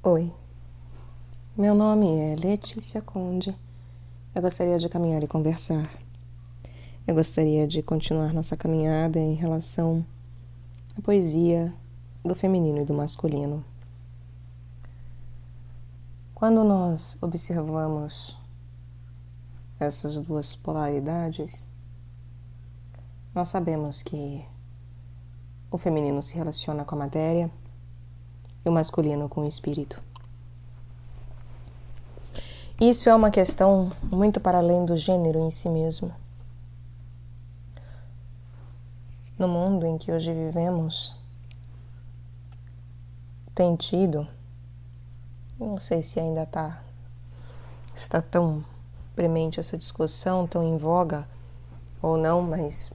Oi, meu nome é Letícia Conde. Eu gostaria de caminhar e conversar. Eu gostaria de continuar nossa caminhada em relação à poesia do feminino e do masculino. Quando nós observamos essas duas polaridades, nós sabemos que o feminino se relaciona com a matéria e o masculino com o espírito. Isso é uma questão muito para além do gênero em si mesmo. No mundo em que hoje vivemos, tem tido, não sei se ainda está tão premente essa discussão, tão em voga ou não, mas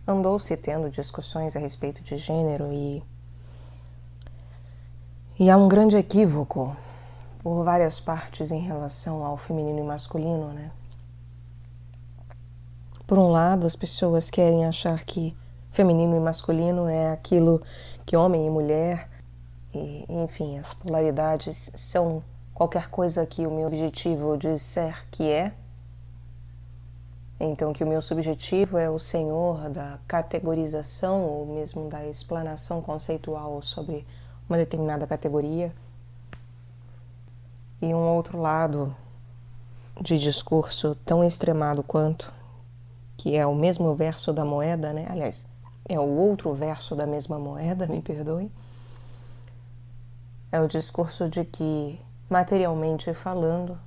andou-se tendo discussões a respeito de gênero e há um grande equívoco por várias partes em relação ao feminino e masculino, né? Por um lado, as pessoas querem achar que feminino e masculino é aquilo que homem e mulher, e, enfim, as polaridades são qualquer coisa que o meu objetivo disser que é. Então, que o meu subjetivo é o senhor da categorização ou mesmo da explanação conceitual sobre uma determinada categoria. E um outro lado de discurso tão extremado quanto, que é o mesmo verso da moeda, né? Aliás, é o outro verso da mesma moeda, me perdoe. É o discurso de que, materialmente falando,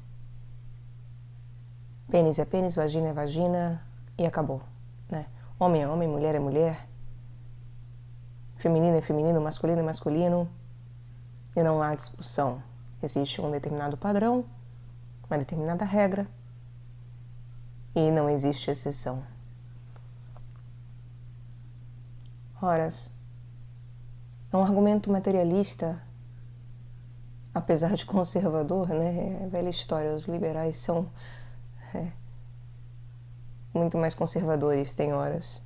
pênis é pênis, vagina é vagina e acabou, né? Homem é homem, mulher é mulher, feminino é feminino, masculino é masculino, e não há discussão. Existe um determinado padrão, uma determinada regra, e não existe exceção. Ora, é um argumento materialista, apesar de conservador, né? É velha história, os liberais são muito mais conservadores, tem horas.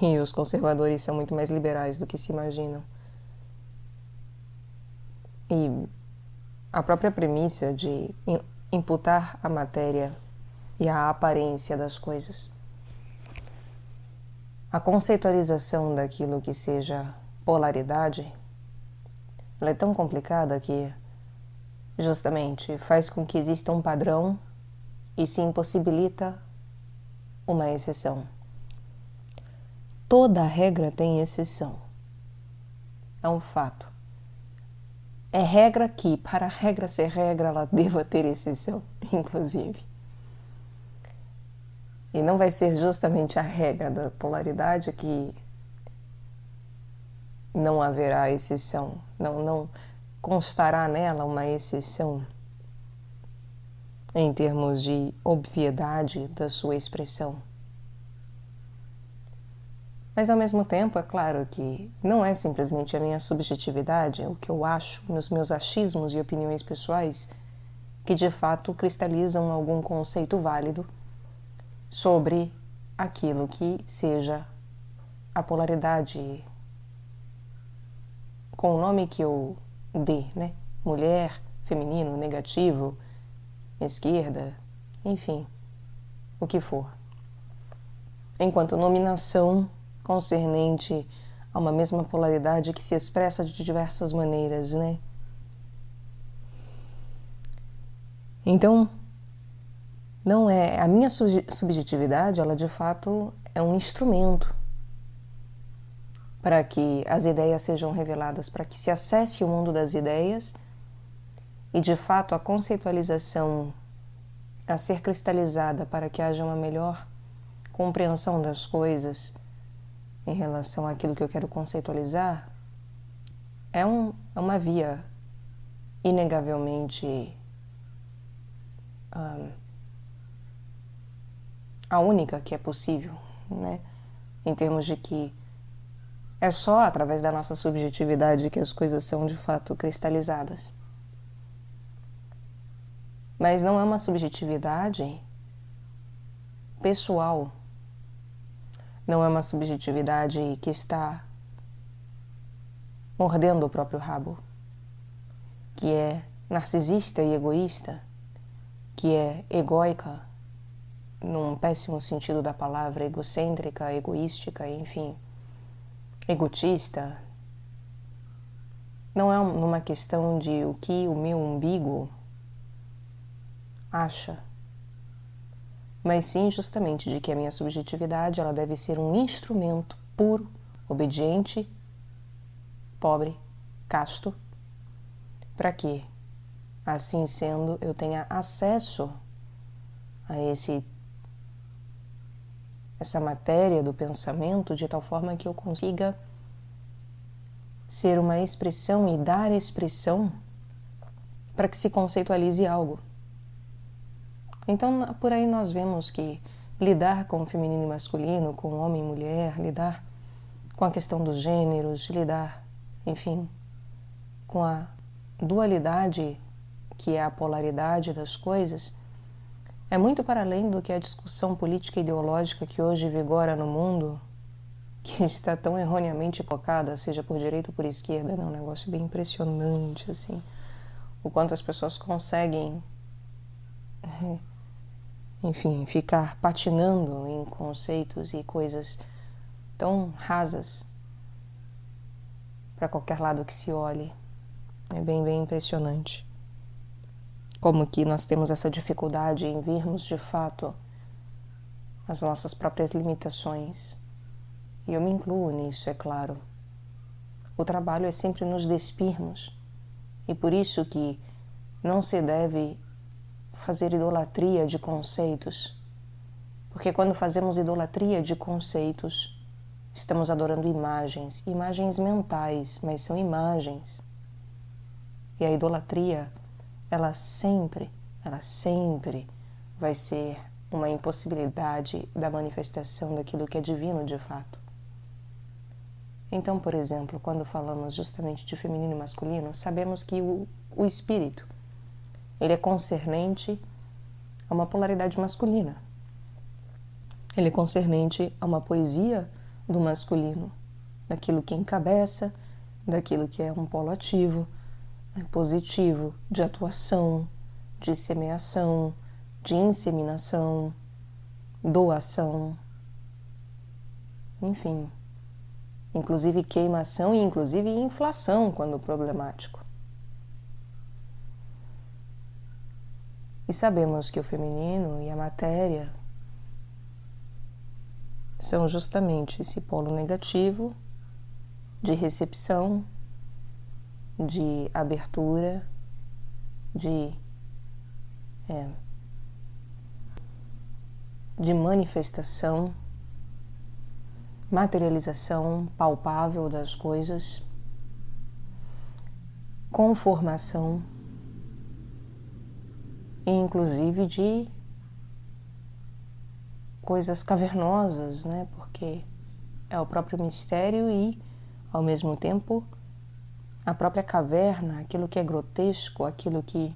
E os conservadores são muito mais liberais do que se imaginam. E a própria premissa de imputar a matéria e a aparência das coisas, a conceitualização daquilo que seja polaridade, ela é tão complicada que justamente faz com que exista um padrão e se impossibilita uma exceção. Toda regra tem exceção. É um fato. É regra que, para a regra ser regra, ela deva ter exceção, inclusive. E não vai ser justamente a regra da polaridade que não haverá exceção. Não constará nela uma exceção em termos de obviedade da sua expressão. Mas, ao mesmo tempo, é claro que não é simplesmente a minha subjetividade, o que eu acho, nos meus achismos e opiniões pessoais, que de fato cristalizam algum conceito válido sobre aquilo que seja a polaridade, com o nome que eu dê, né? Mulher, feminino, negativo, esquerda, enfim, o que for. Enquanto nominação concernente a uma mesma polaridade que se expressa de diversas maneiras, né? Então, não é a minha subjetividade, ela de fato é um instrumento para que as ideias sejam reveladas, para que se acesse o mundo das ideias e de fato a conceitualização a ser cristalizada para que haja uma melhor compreensão das coisas em relação àquilo que eu quero conceitualizar, é uma via inegavelmente a única que é possível, né? Em termos de que é só através da nossa subjetividade que as coisas são de fato cristalizadas. Mas não é uma subjetividade pessoal. Não é uma subjetividade que está mordendo o próprio rabo. que é narcisista e egoísta, que é egóica, num péssimo sentido da palavra, egocêntrica, egoística, enfim, egotista, não é numa questão de o que o meu umbigo acha, mas sim justamente de que a minha subjetividade ela deve ser um instrumento puro, obediente, pobre, casto, para que, assim sendo, eu tenha acesso a essa matéria do pensamento de tal forma que eu consiga ser uma expressão e dar expressão para que se conceitualize algo. Então, por aí nós vemos que lidar com o feminino e masculino, com homem e mulher, lidar com a questão dos gêneros, lidar, enfim, com a dualidade, que é a polaridade das coisas, é muito para além do que a discussão política e ideológica que hoje vigora no mundo, que está tão erroneamente colocada, seja por direita ou por esquerda, é um negócio bem impressionante, assim, o quanto as pessoas conseguem, enfim, ficar patinando em conceitos e coisas tão rasas para qualquer lado que se olhe. É bem impressionante. Como que nós temos essa dificuldade em vermos de fato as nossas próprias limitações. E eu me incluo nisso, é claro. O trabalho é sempre nos despirmos. E por isso que não se deve fazer idolatria de conceitos. Porque quando fazemos idolatria de conceitos, estamos adorando imagens, imagens mentais, mas são imagens. E a idolatria, ela sempre vai ser uma impossibilidade da manifestação daquilo que é divino de fato. Então, por exemplo, quando falamos justamente de feminino e masculino, sabemos que o espírito, ele é concernente a uma polaridade masculina. Ele é concernente a uma poesia do masculino, daquilo que encabeça, daquilo que é um polo ativo, positivo, de atuação, de semeação, de inseminação, doação, enfim, inclusive queimação e inclusive inflação quando problemático. E sabemos que o feminino e a matéria são justamente esse polo negativo de recepção, de abertura, de manifestação, materialização palpável das coisas, conformação, e inclusive de coisas cavernosas, né? Porque é o próprio mistério e, ao mesmo tempo, a própria caverna, aquilo que é grotesco, aquilo que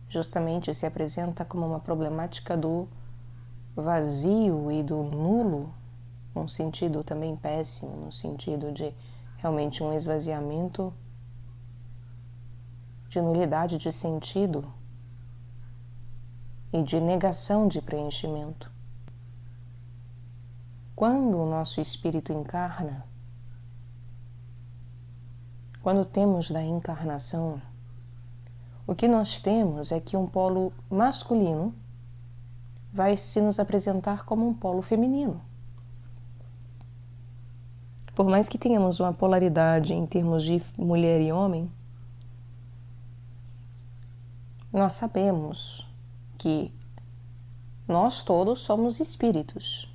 justamente se apresenta como uma problemática do vazio e do nulo, num sentido também péssimo, no sentido de realmente um esvaziamento de nulidade de sentido e de negação de preenchimento. Quando o nosso espírito encarna, quando temos da encarnação, o que nós temos é que um polo masculino vai se nos apresentar como um polo feminino. Por mais que tenhamos uma polaridade em termos de mulher e homem, nós sabemos que nós todos somos espíritos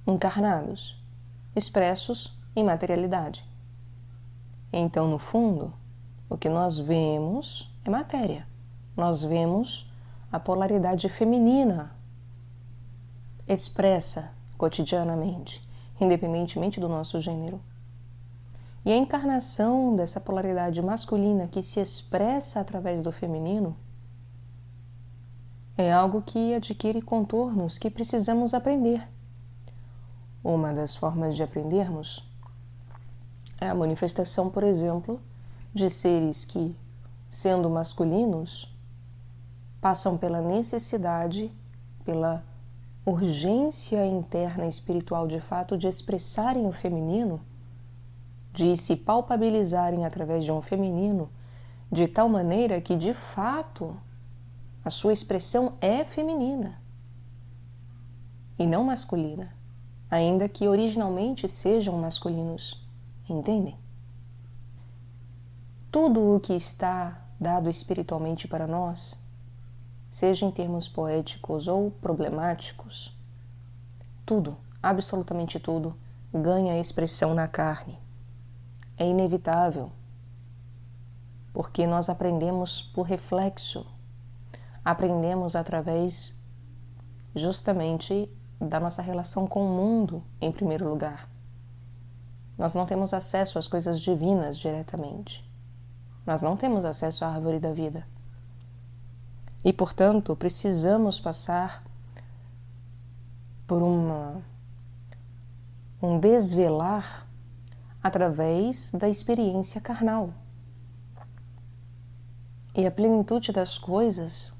encarnados, expressos em materialidade. Então, no fundo, o que nós vemos é matéria. Nós vemos a polaridade feminina expressa cotidianamente, independentemente do nosso gênero. E a encarnação dessa polaridade masculina que se expressa através do feminino é algo que adquire contornos que precisamos aprender. Uma das formas de aprendermos é a manifestação, por exemplo, de seres que sendo masculinos, passam pela necessidade, pela urgência interna espiritual de fato de expressarem o feminino, de se palpabilizarem através de um feminino, de tal maneira que, de fato, a sua expressão é feminina e não masculina, ainda que originalmente sejam masculinos. Entendem? Tudo o que está dado espiritualmente para nós, seja em termos poéticos ou problemáticos, tudo, absolutamente tudo, ganha expressão na carne. É inevitável, porque nós aprendemos por reflexo, aprendemos através justamente da nossa relação com o mundo, em primeiro lugar. Nós não temos acesso às coisas divinas diretamente. Nós não temos acesso à árvore da vida. E, portanto, precisamos passar por um desvelar através da experiência carnal. E a plenitude das coisas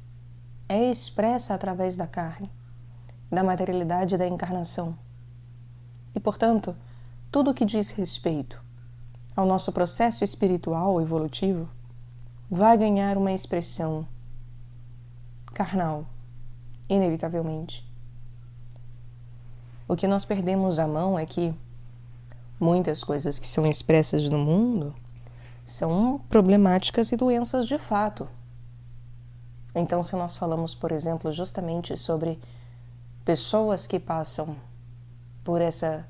é expressa através da carne, da materialidade da encarnação. E, portanto, tudo que diz respeito ao nosso processo espiritual evolutivo vai ganhar uma expressão carnal, inevitavelmente. O que nós perdemos a mão é que muitas coisas que são expressas no mundo são problemáticas e doenças de fato. Então, se nós falamos, por exemplo, justamente sobre pessoas que passam por essa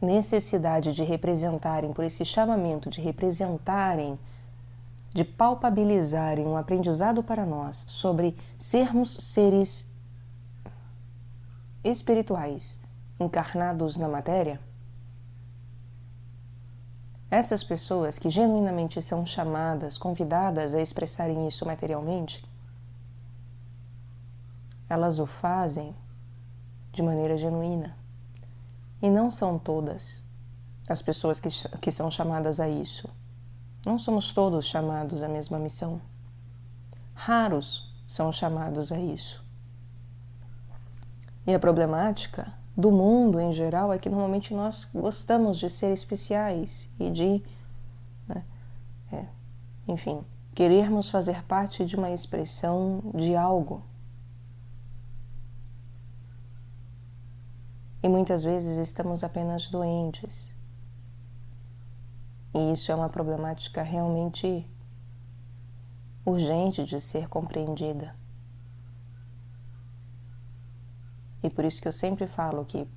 necessidade de representarem, por esse chamamento de representarem, de palpabilizarem um aprendizado para nós sobre sermos seres espirituais encarnados na matéria, essas pessoas que genuinamente são chamadas, convidadas a expressarem isso materialmente, elas o fazem de maneira genuína. E não são todas as pessoas que são chamadas a isso. Não somos todos chamados à mesma missão. Raros são chamados a isso. E a problemática do mundo em geral é que normalmente nós gostamos de ser especiais e de, enfim, querermos fazer parte de uma expressão de algo. E muitas vezes estamos apenas doentes. E isso é uma problemática realmente urgente de ser compreendida. E por isso que eu sempre falo que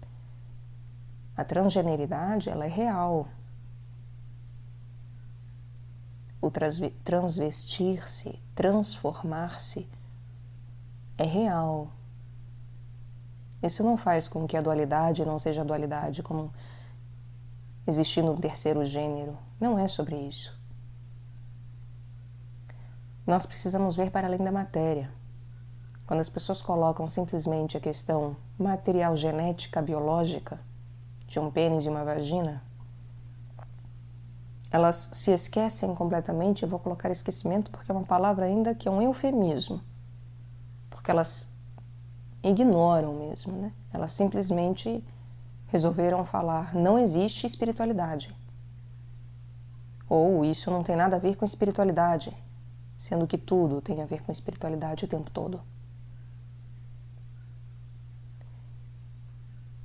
a transgeneridade, ela é real. O transvestir-se, transformar-se é real. Isso não faz com que a dualidade não seja dualidade, como existindo um terceiro gênero. Não é sobre isso. Nós precisamos ver para além da matéria. Quando as pessoas colocam simplesmente a questão material, genética, biológica, de um pênis e uma vagina, elas se esquecem completamente. Eu vou colocar esquecimento porque é uma palavra ainda que é um eufemismo, porque elas ignoram mesmo, né? Elas simplesmente resolveram falar, não existe espiritualidade. Ou isso não tem nada a ver com espiritualidade, sendo que tudo tem a ver com espiritualidade o tempo todo.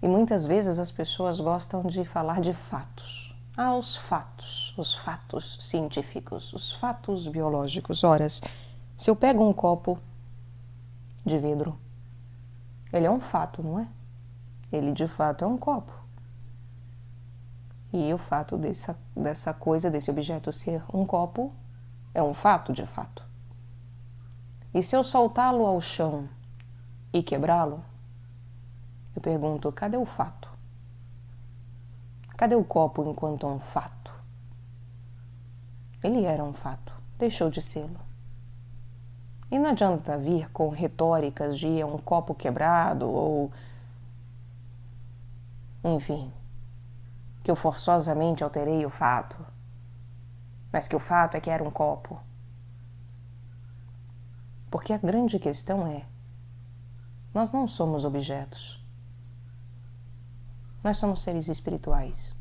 E muitas vezes as pessoas gostam de falar de fatos. Os fatos científicos, os fatos biológicos. Ora, se eu pego um copo de vidro, ele é um fato, não é? Ele de fato é um copo. E o fato dessa coisa, desse objeto ser um copo, é um fato de fato. E se eu soltá-lo ao chão e quebrá-lo, eu pergunto, cadê o fato? Cadê o copo enquanto um fato? Ele era um fato, deixou de sê-lo. E não adianta vir com retóricas de um copo quebrado ou, enfim, que eu forçosamente alterei o fato. mas que o fato é que era um copo. Porque a grande questão é, nós não somos objetos. Nós somos seres espirituais.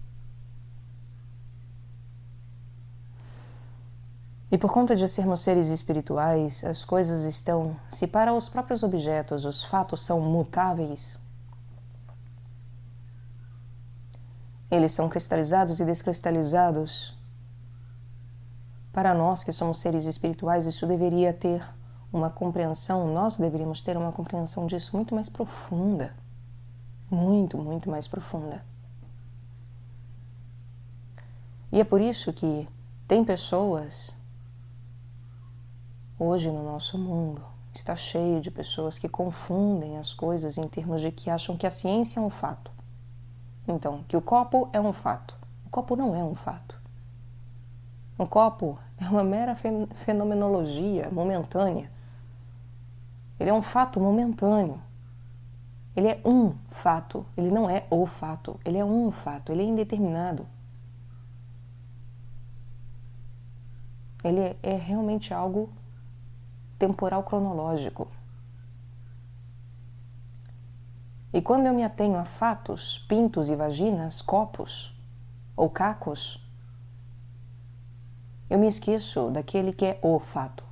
E por conta de sermos seres espirituais, as coisas estão, se para os próprios objetos os fatos são mutáveis, eles são cristalizados e descristalizados. Para nós que somos seres espirituais, isso deveria ter uma compreensão, nós deveríamos ter uma compreensão disso muito mais profunda. Muito, muito mais profunda. E é por isso que tem pessoas, hoje no nosso mundo, está cheio de pessoas que confundem as coisas em termos de que acham que a ciência é um fato. Então, que o copo é um fato. O copo não é um fato. Um copo é uma mera fenomenologia momentânea. Ele é um fato momentâneo. Ele é um fato. Ele não é o fato. Ele é um fato. Ele é indeterminado. Ele é realmente algo temporal cronológico. E quando eu me atenho a fatos, pintos e vaginas, copos ou cacos, eu me esqueço daquele que é o fato,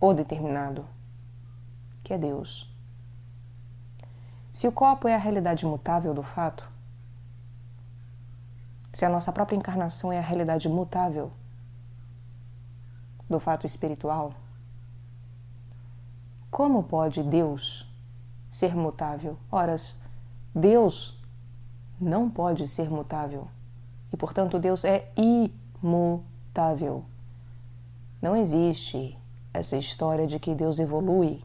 o determinado, que é Deus. Se o copo é a realidade mutável do fato, se a nossa própria encarnação é a realidade mutável do fato espiritual, como pode Deus ser mutável? Ora, Deus não pode ser mutável e, portanto, Deus é imutável. Não existe essa história de que Deus evolui,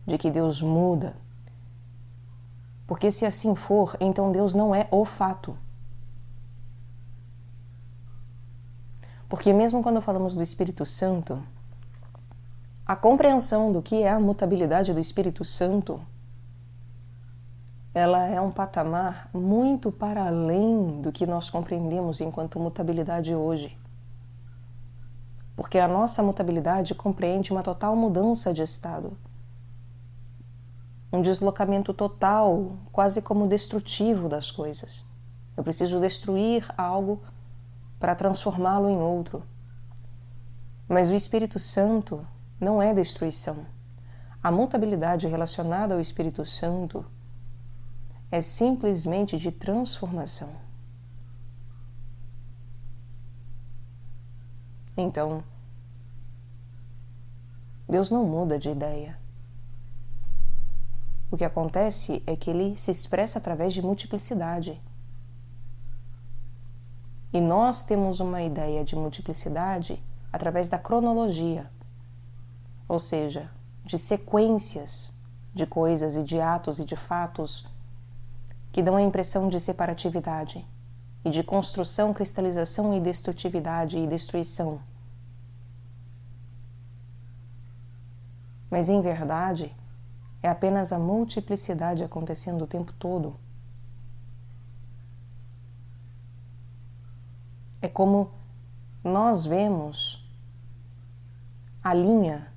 de que Deus muda. Porque se assim for, então Deus não é o fato. Porque mesmo quando falamos do Espírito Santo, a compreensão do que é a mutabilidade do Espírito Santo, ela é um patamar muito para além do que nós compreendemos enquanto mutabilidade hoje. Porque a nossa mutabilidade compreende uma total mudança de estado. Um deslocamento total, quase como destrutivo das coisas. Eu preciso destruir algo para transformá-lo em outro. Mas o Espírito Santo não é destruição. A mutabilidade relacionada ao Espírito Santo é simplesmente de transformação. Então, Deus não muda de ideia. O que acontece é que ele se expressa através de multiplicidade. E nós temos uma ideia de multiplicidade através da cronologia, ou seja, de sequências de coisas e de atos e de fatos que dão a impressão de separatividade e de construção, cristalização e destrutividade e destruição. Mas, em verdade, é apenas a multiplicidade acontecendo o tempo todo. É como nós vemos a linha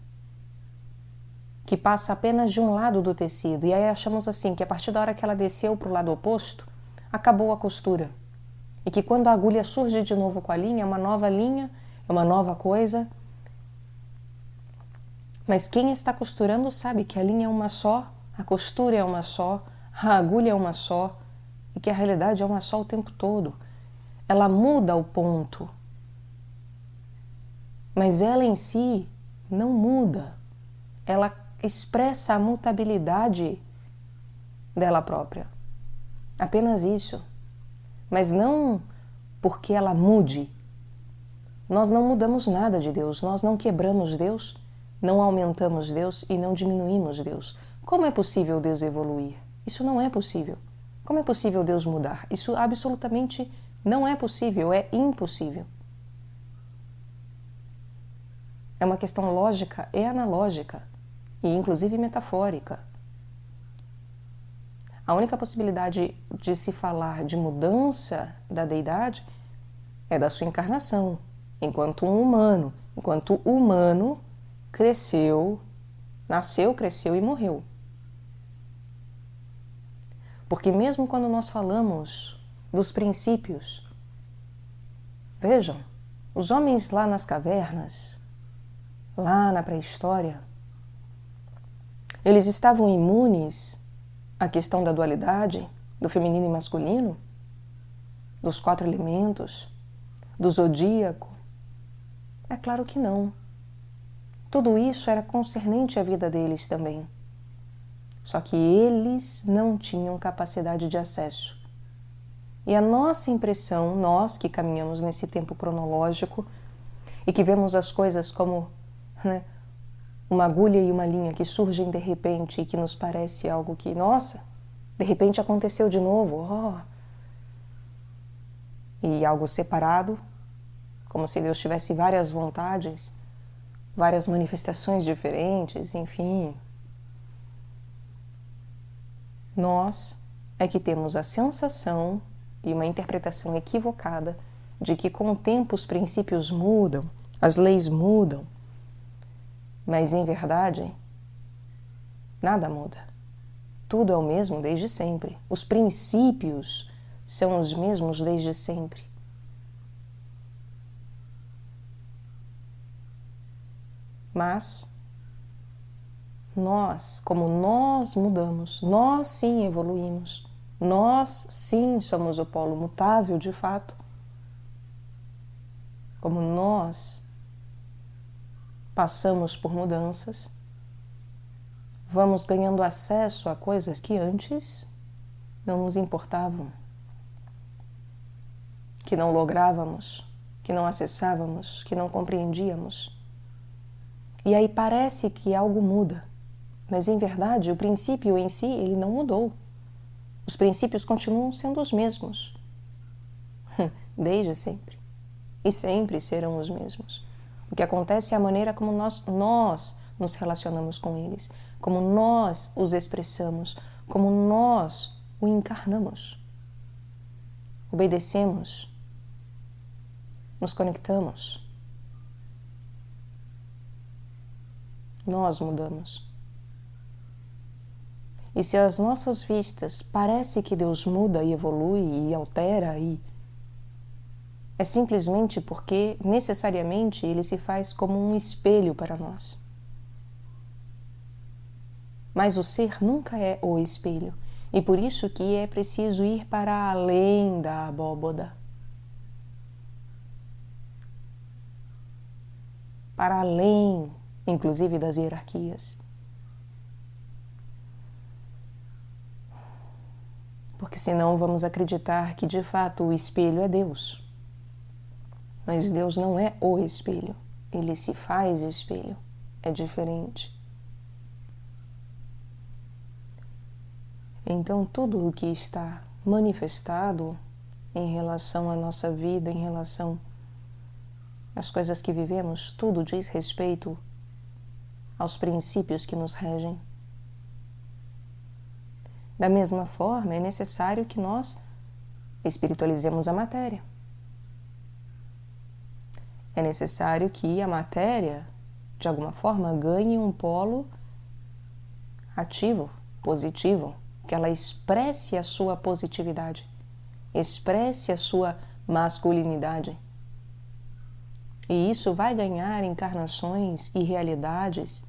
que passa apenas de um lado do tecido e aí achamos assim que a partir da hora que ela desceu para o lado oposto, acabou a costura. E que quando a agulha surge de novo com a linha, é uma nova coisa. Mas quem está costurando sabe que a linha é uma só, a costura é uma só, a agulha é uma só e que a realidade é uma só o tempo todo. Ela muda o ponto, mas ela em si não muda. Ela expressa a mutabilidade dela própria. Apenas isso. Mas não porque ela mude. Nós não mudamos nada de Deus, nós não quebramos Deus, não aumentamos Deus e não diminuímos Deus. Como é possível Deus evoluir? Isso não é possível. Como é possível Deus mudar? Isso absolutamente não é possível, é impossível. É uma questão lógica e analógica, e inclusive metafórica. A única possibilidade de se falar de mudança da deidade é da sua encarnação, enquanto um humano, enquanto humano cresceu, nasceu, cresceu e morreu. Porque mesmo quando nós falamos dos princípios, vejam, os homens lá nas cavernas, lá na pré-história, eles estavam imunes à questão da dualidade, do feminino e masculino, dos 4 elementos, do zodíaco? É claro que não. Tudo isso era concernente à vida deles também. Só que eles não tinham capacidade de acesso. E a nossa impressão, nós que caminhamos nesse tempo cronológico e que vemos as coisas como, né, uma agulha e uma linha que surgem de repente e que nos parece algo que, nossa, de repente aconteceu de novo, e algo separado, como se Deus tivesse várias vontades, várias manifestações diferentes, enfim. Nós é que temos a sensação e uma interpretação equivocada de que com o tempo os princípios mudam, as leis mudam, mas em verdade nada muda. Tudo é o mesmo desde sempre. Os princípios são os mesmos desde sempre. Mas nós, como nós mudamos, nós sim evoluímos, nós sim somos o polo mutável de fato, como nós passamos por mudanças, vamos ganhando acesso a coisas que antes não nos importavam, que não lográvamos, que não acessávamos, que não compreendíamos. E aí parece que algo muda, mas em verdade o princípio em si ele não mudou. Os princípios continuam sendo os mesmos, desde sempre, e sempre serão os mesmos. O que acontece é a maneira como nós nos relacionamos com eles, como nós os expressamos, como nós o encarnamos. Obedecemos, nos conectamos. Nós mudamos. E se às nossas vistas parece que Deus muda e evolui e altera, é simplesmente porque necessariamente Ele se faz como um espelho para nós. Mas o ser nunca é o espelho, e por isso que é preciso ir para além da abóboda. Para além, inclusive, das hierarquias. Porque senão vamos acreditar que de fato o espelho é Deus. Mas Deus não é o espelho, Ele se faz espelho, é diferente. Então tudo o que está manifestado em relação à nossa vida, em relação às coisas que vivemos, tudo diz respeito aos princípios que nos regem. Da mesma forma, é necessário que nós espiritualizemos a matéria. É necessário que a matéria, de alguma forma, ganhe um polo ativo, positivo, que ela expresse a sua positividade, expresse a sua masculinidade. E isso vai ganhar encarnações e realidades,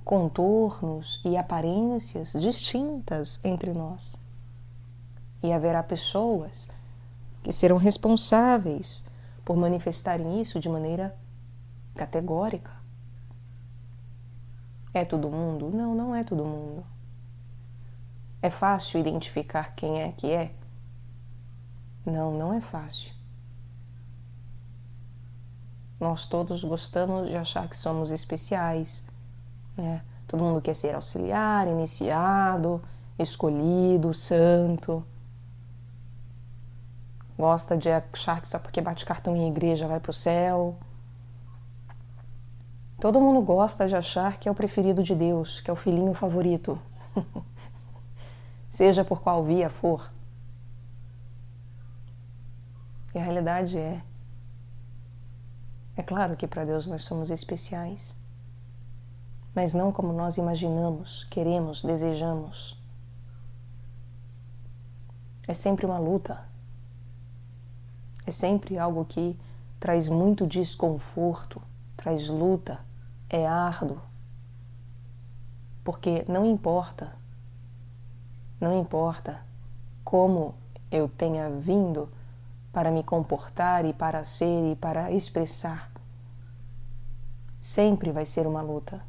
contornos e aparências distintas entre nós. E haverá pessoas que serão responsáveis por manifestarem isso de maneira categórica. É todo mundo? Não, não é todo mundo. É fácil identificar quem é que é? Não, não é fácil. Nós todos gostamos de achar que somos especiais, né? Todo mundo quer ser auxiliar, iniciado, escolhido, santo. Gosta de achar que só porque bate cartão em igreja vai para o céu. Todo mundo gosta de achar que é o preferido de Deus, que é o filhinho favorito. Seja por qual via for. E a realidade é claro que para Deus nós somos especiais, mas não como nós imaginamos, queremos, desejamos. É sempre uma luta. É sempre algo que traz muito desconforto, traz luta, é árduo. Porque não importa como eu tenha vindo para me comportar e para ser e para expressar, sempre vai ser uma luta.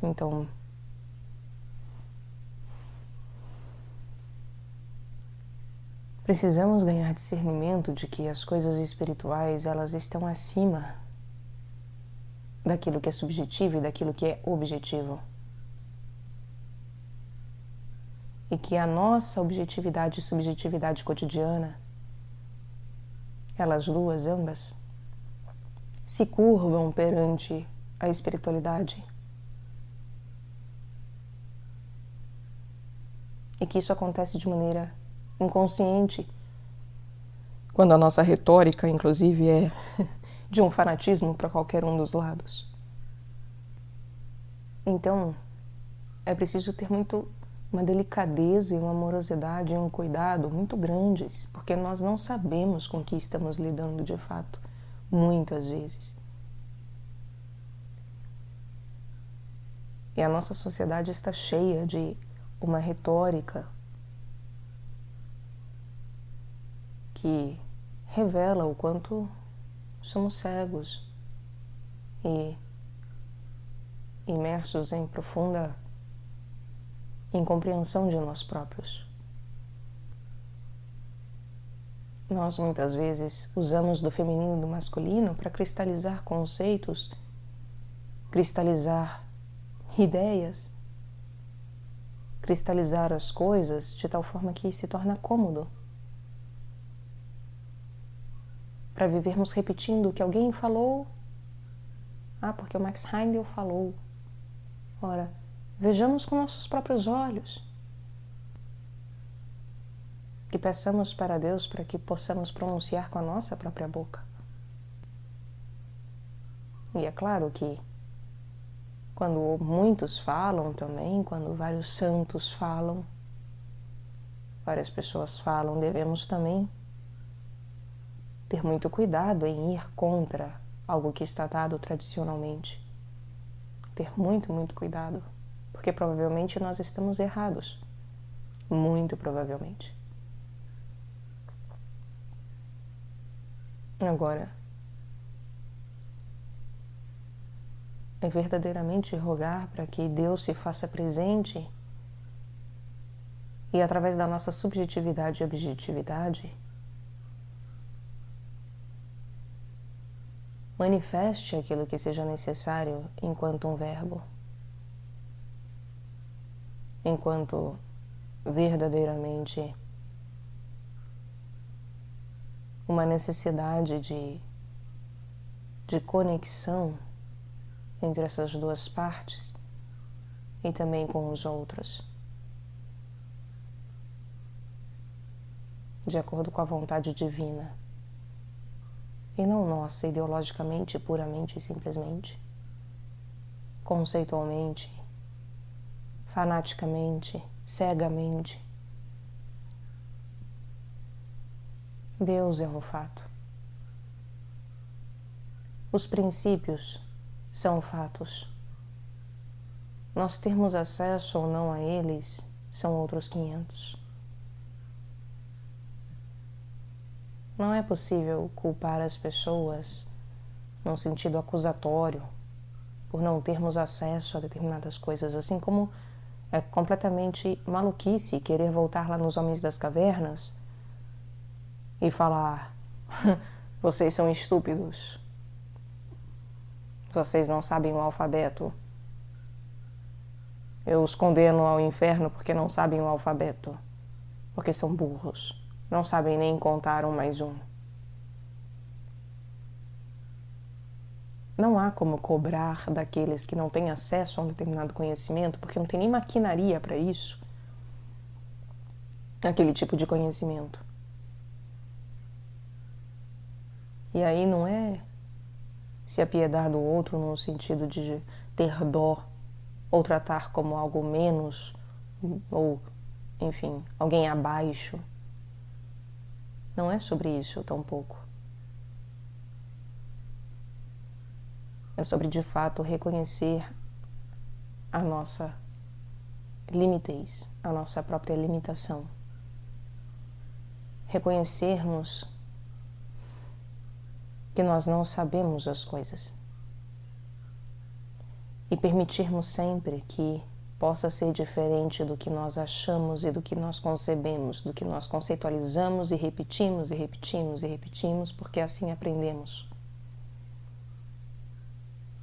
Então, precisamos ganhar discernimento de que as coisas espirituais, elas estão acima daquilo que é subjetivo e daquilo que é objetivo. E que a nossa objetividade e subjetividade cotidiana, elas duas, ambas, se curvam perante a espiritualidade. E que isso acontece de maneira inconsciente, quando a nossa retórica, inclusive, é de um fanatismo para qualquer um dos lados. Então, é preciso ter uma delicadeza e uma amorosidade e um cuidado muito grandes, porque nós não sabemos com que estamos lidando de fato, muitas vezes. E a nossa sociedade está cheia de uma retórica que revela o quanto somos cegos e imersos em profunda incompreensão de nós próprios. Nós muitas vezes usamos do feminino e do masculino para cristalizar conceitos, cristalizar ideias, cristalizar as coisas de tal forma que se torna cômodo, para vivermos repetindo o que alguém falou. Porque o Max Heindel falou. Ora, vejamos com nossos próprios olhos. E peçamos para Deus para que possamos pronunciar com a nossa própria boca. E é claro que quando muitos falam também, quando vários santos falam, várias pessoas falam, devemos também ter muito cuidado em ir contra algo que está dado tradicionalmente. Ter muito, muito cuidado, porque provavelmente nós estamos errados. Muito provavelmente. Agora, é verdadeiramente rogar para que Deus se faça presente e, através da nossa subjetividade e objetividade, manifeste aquilo que seja necessário enquanto um verbo, enquanto verdadeiramente uma necessidade de conexão entre essas duas partes e também com os outros, de acordo com a vontade divina. E não nossa, ideologicamente, puramente e simplesmente, conceitualmente, fanaticamente, cegamente. Deus é um fato. Os princípios são fatos. Nós termos acesso ou não a eles são outros 500. Não é possível culpar as pessoas num sentido acusatório por não termos acesso a determinadas coisas, assim como é completamente maluquice querer voltar lá nos homens das cavernas e falar: vocês são estúpidos, vocês não sabem o alfabeto, eu os condeno ao inferno porque não sabem o alfabeto, porque são burros. Não sabem nem contar 1 mais 1. Não há como cobrar daqueles que não têm acesso a um determinado conhecimento, porque não tem nem maquinaria para isso, aquele tipo de conhecimento. E aí não é se apiedar do outro no sentido de ter dó ou tratar como algo menos ou, enfim, alguém abaixo. Não é sobre isso tampouco. É sobre, de fato, reconhecer a nossa limitez, a nossa própria limitação. Reconhecermos que nós não sabemos as coisas. E permitirmos sempre que possa ser diferente do que nós achamos e do que nós concebemos, do que nós conceitualizamos e repetimos e repetimos e repetimos, porque assim aprendemos.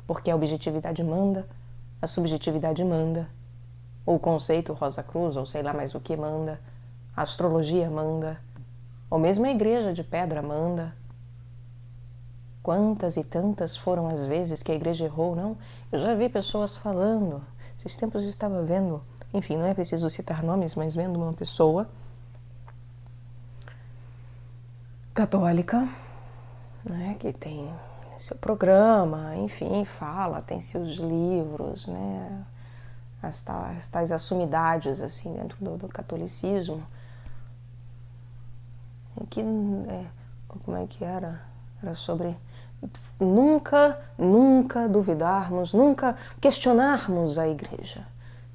Porque a objetividade manda, a subjetividade manda, ou o conceito Rosa Cruz, ou sei lá mais o que manda, a astrologia manda, ou mesmo a igreja de pedra manda. Quantas e tantas foram as vezes que a igreja errou, não? Eu já vi pessoas falando, esses tempos eu estava vendo, enfim, não é preciso citar nomes, mas vendo uma pessoa católica, né, que tem seu programa, enfim, fala, tem seus livros, né, as tais assumidades, assim, dentro do catolicismo, que, como é que era? Era sobre nunca duvidarmos, nunca questionarmos a igreja,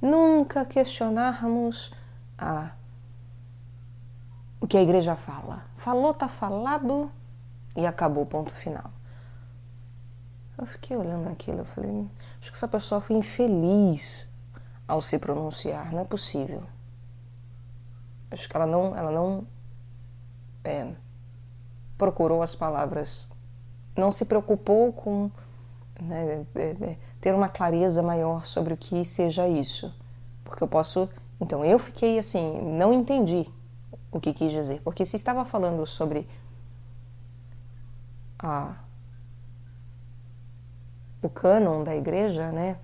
nunca questionarmos o que a igreja fala. Falou, tá falado e acabou, ponto final. Eu fiquei olhando aquilo, eu falei, acho que essa pessoa foi infeliz ao se pronunciar, não é possível. Acho que ela não procurou as palavras, não se preocupou com, né, ter uma clareza maior sobre o que seja isso. Porque eu posso... Então, eu fiquei assim, não entendi o que quis dizer. Porque se estava falando sobre o cânon da igreja, né,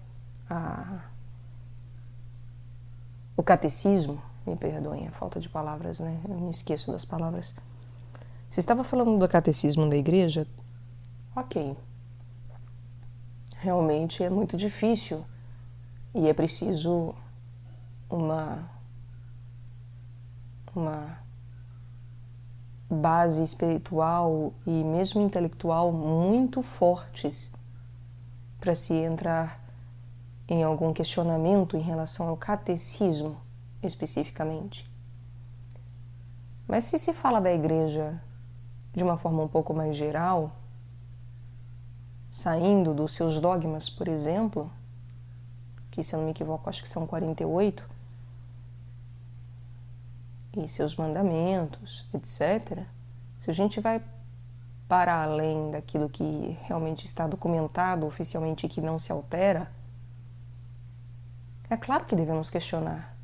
o catecismo, me perdoem a falta de palavras, né, eu me esqueço das palavras. Se estava falando do catecismo da igreja, ok. Realmente é muito difícil e é preciso uma base espiritual e mesmo intelectual muito fortes para se entrar em algum questionamento em relação ao catecismo especificamente. Mas se se fala da igreja de uma forma um pouco mais geral, saindo dos seus dogmas, por exemplo, que se eu não me equivoco acho que são 48, e seus mandamentos, etc., se a gente vai para além daquilo que realmente está documentado oficialmente e que não se altera, é claro que devemos questionar.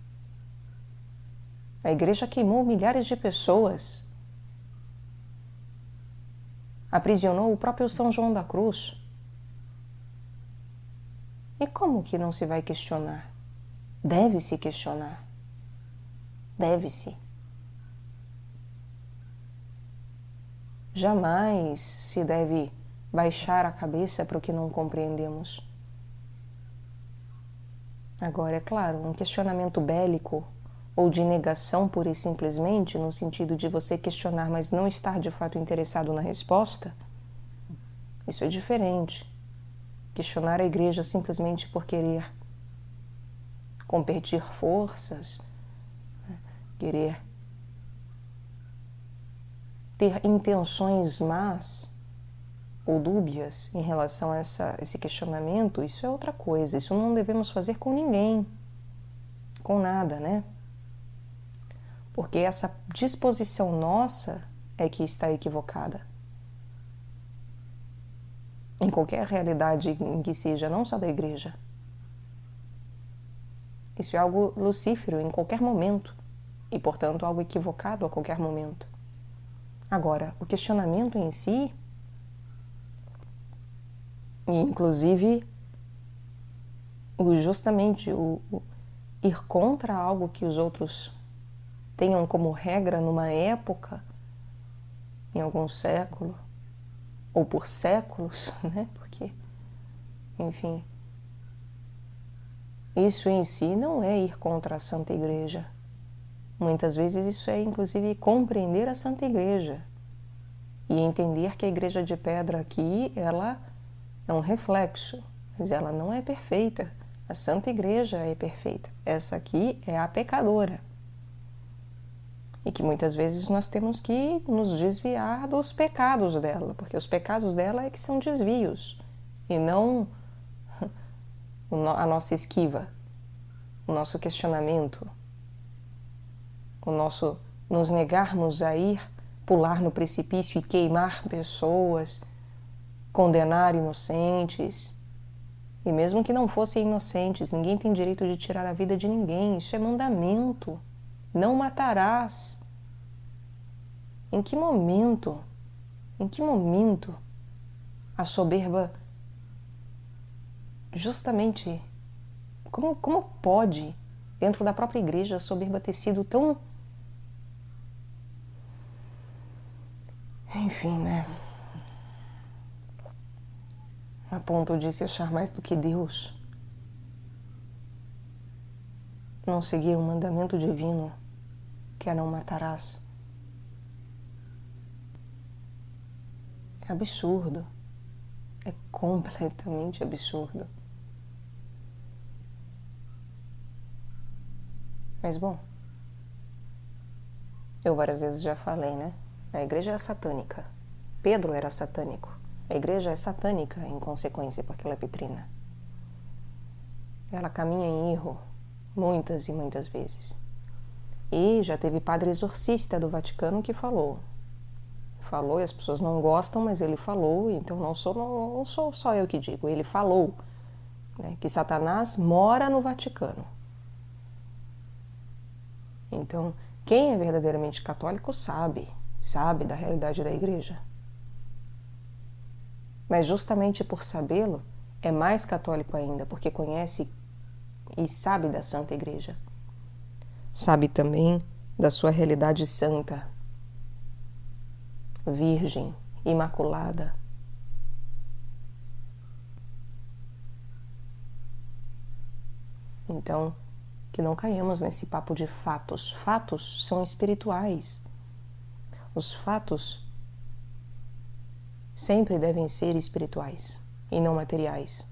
A igreja queimou milhares de pessoas, aprisionou o próprio São João da Cruz. E como que não se vai questionar? Deve-se questionar. Deve-se. Jamais se deve baixar a cabeça para o que não compreendemos. Agora, é claro, um questionamento bélico ou de negação pura e simplesmente, no sentido de você questionar, mas não estar de fato interessado na resposta, isso é diferente. Questionar a igreja simplesmente por querer competir forças, querer ter intenções más ou dúbias em relação a esse questionamento, isso é outra coisa. Isso não devemos fazer com ninguém, com nada, né? Porque essa disposição nossa é que está equivocada. Em qualquer realidade em que seja, não só da igreja. Isso é algo lucífero em qualquer momento e, portanto, algo equivocado a qualquer momento. Agora, o questionamento em si, e inclusive justamente o ir contra algo que os outros tenham como regra numa época, em algum século, ou por séculos, né? Porque, enfim, isso em si não é ir contra a Santa Igreja. Muitas vezes isso é, inclusive, compreender a Santa Igreja e entender que a Igreja de Pedra aqui, ela é um reflexo, mas ela não é perfeita. A Santa Igreja é perfeita. Essa aqui é a pecadora. E que muitas vezes nós temos que nos desviar dos pecados dela, porque os pecados dela é que são desvios, e não a nossa esquiva, o nosso questionamento, o nosso nos negarmos a ir, pular no precipício e queimar pessoas, condenar inocentes. E mesmo que não fossem inocentes, ninguém tem direito de tirar a vida de ninguém, isso é mandamento. Não matarás. Em que momento a soberba justamente, como pode, dentro da própria igreja, a soberba ter sido tão... Enfim, né? A ponto de se achar mais do que Deus. Não seguir um mandamento divino, que é não matarás. É absurdo. É completamente absurdo. Mas bom, eu várias vezes já falei, né? A igreja é satânica. Pedro era satânico. A igreja é satânica em consequência, porque ela é petrina. Ela caminha em erro muitas e muitas vezes. E já teve padre exorcista do Vaticano que falou e as pessoas não gostam, mas ele falou, então não sou só eu que digo, ele falou, né, que Satanás mora no Vaticano. Então, quem é verdadeiramente católico sabe da realidade da igreja. Mas justamente por sabê-lo, é mais católico ainda, porque conhece e sabe da Santa Igreja. Sabe também da sua realidade santa, virgem, imaculada. Então, que não caiamos nesse papo de fatos. Fatos são espirituais. Os fatos sempre devem ser espirituais e não materiais.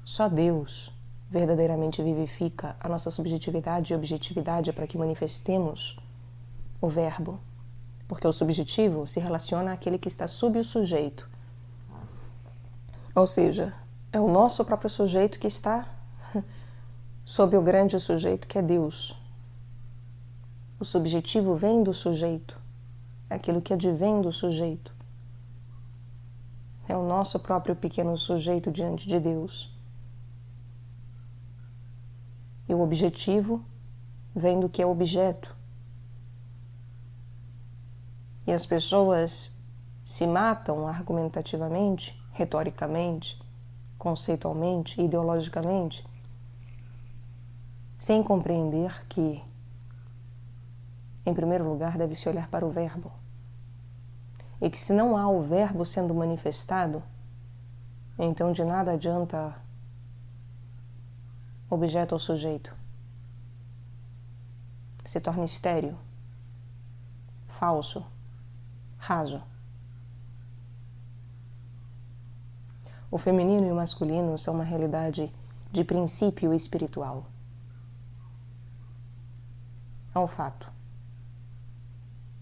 Só Deus verdadeiramente vivifica a nossa subjetividade e objetividade para que manifestemos o verbo. Porque o subjetivo se relaciona àquele que está sob o sujeito. Ou seja, é o nosso próprio sujeito que está sob o grande sujeito que é Deus. O subjetivo vem do sujeito, é aquilo que advém do sujeito. É o nosso próprio pequeno sujeito diante de Deus. E o objetivo vem do que é objeto. E as pessoas se matam argumentativamente, retoricamente, conceitualmente, ideologicamente, sem compreender que, em primeiro lugar, deve-se olhar para o verbo. E que se não há o verbo sendo manifestado, então de nada adianta objeto ou sujeito. Se torna estéril, falso, raso. O feminino e o masculino são uma realidade de princípio espiritual. É um fato.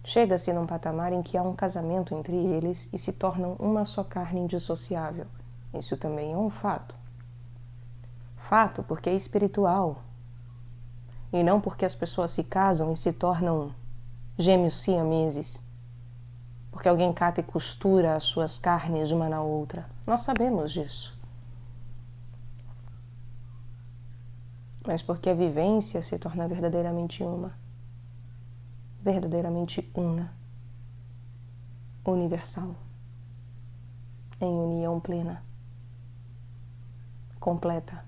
Chega-se num patamar em que há um casamento entre eles e se tornam uma só carne indissociável. Isso também é um fato. Fato porque é espiritual. E não porque as pessoas se casam e se tornam gêmeos siameses. Porque alguém cata e costura as suas carnes uma na outra. Nós sabemos disso. Mas porque a vivência se torna verdadeiramente uma. Verdadeiramente una. Universal. Em união plena. Completa.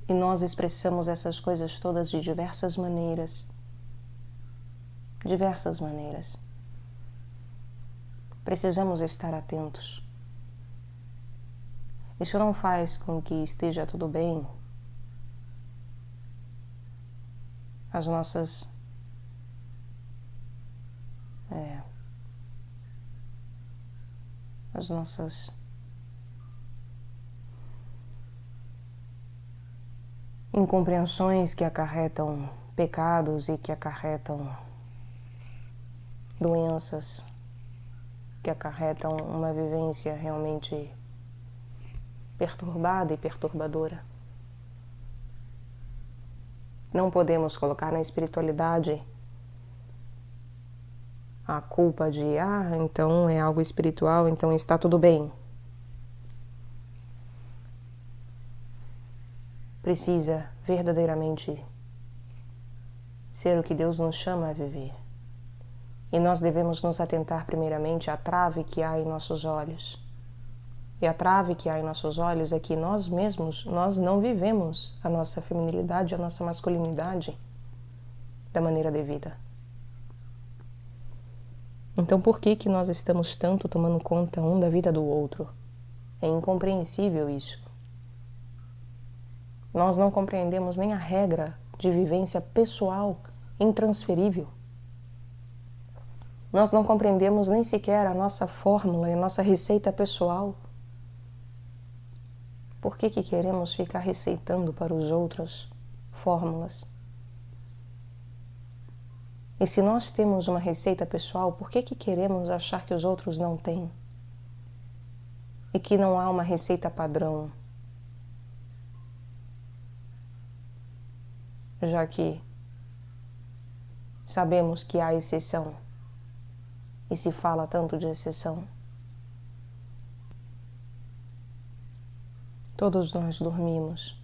E nós expressamos essas coisas todas de diversas maneiras. diversas maneiras. Precisamos estar atentos. Isso não faz com que esteja tudo bem. As nossas incompreensões que acarretam pecados e que acarretam doenças, que acarretam uma vivência realmente perturbada e perturbadora. Não podemos colocar na espiritualidade a culpa de, então é algo espiritual, então está tudo bem. Precisa verdadeiramente ser o que Deus nos chama a viver. E nós devemos nos atentar primeiramente à trave que há em nossos olhos. E a trave que há em nossos olhos é que nós mesmos, nós não vivemos a nossa feminilidade, a nossa masculinidade da maneira devida. Então por que nós estamos tanto tomando conta um da vida do outro? É incompreensível isso. Nós não compreendemos nem a regra de vivência pessoal intransferível. Nós não compreendemos nem sequer a nossa fórmula e a nossa receita pessoal. Por que queremos ficar receitando para os outros fórmulas? E se nós temos uma receita pessoal, por que queremos achar que os outros não têm? E que não há uma receita padrão? Já que sabemos que há exceção e se fala tanto de exceção. Todos nós dormimos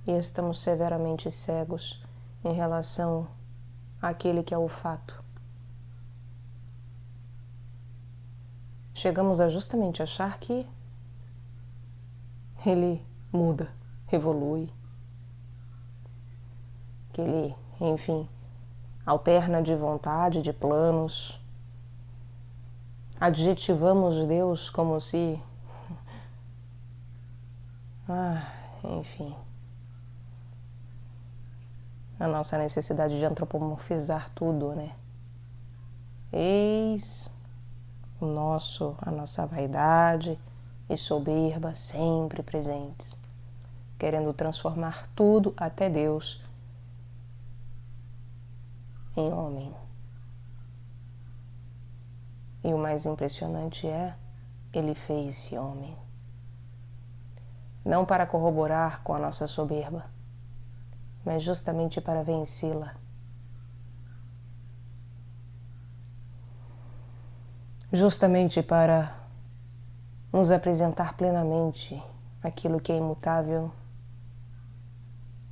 e estamos severamente cegos em relação àquele que é o fato. Chegamos a justamente achar que ele muda, evolui, que ele, enfim, alterna de vontade, de planos. Adjetivamos Deus como se... enfim. A nossa necessidade de antropomorfizar tudo, né? Eis a nossa vaidade e soberba sempre presentes, querendo transformar tudo, até Deus, em homem. E o mais impressionante é, ele fez-se homem. Não para corroborar com a nossa soberba, mas justamente para vencê-la. Justamente para nos apresentar plenamente aquilo que é imutável,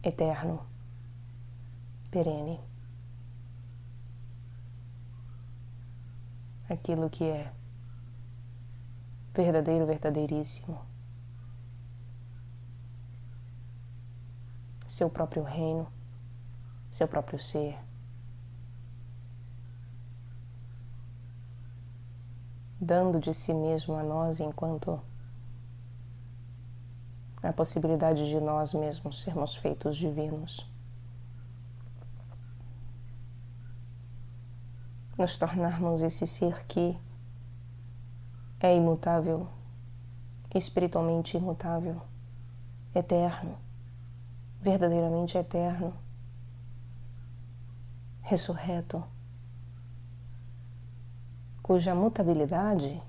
eterno, perene. Aquilo que é verdadeiro, verdadeiríssimo. Seu próprio reino, seu próprio ser. Dando de si mesmo a nós enquanto a possibilidade de nós mesmos sermos feitos divinos. Nos tornarmos esse ser que é imutável, espiritualmente imutável, eterno, verdadeiramente eterno, ressurreto, cuja mutabilidade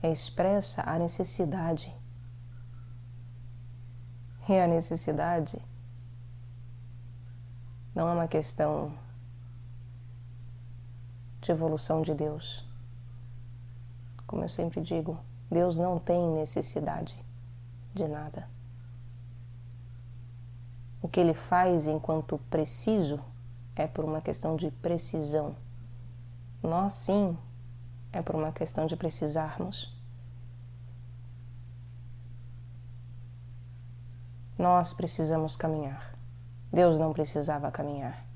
expressa a necessidade. E a necessidade não é uma questão de evolução de Deus. Como eu sempre digo, Deus não tem necessidade de nada. O que Ele faz enquanto preciso é por uma questão de precisão. Nós, sim, é por uma questão de precisarmos. Nós precisamos caminhar. Deus não precisava caminhar.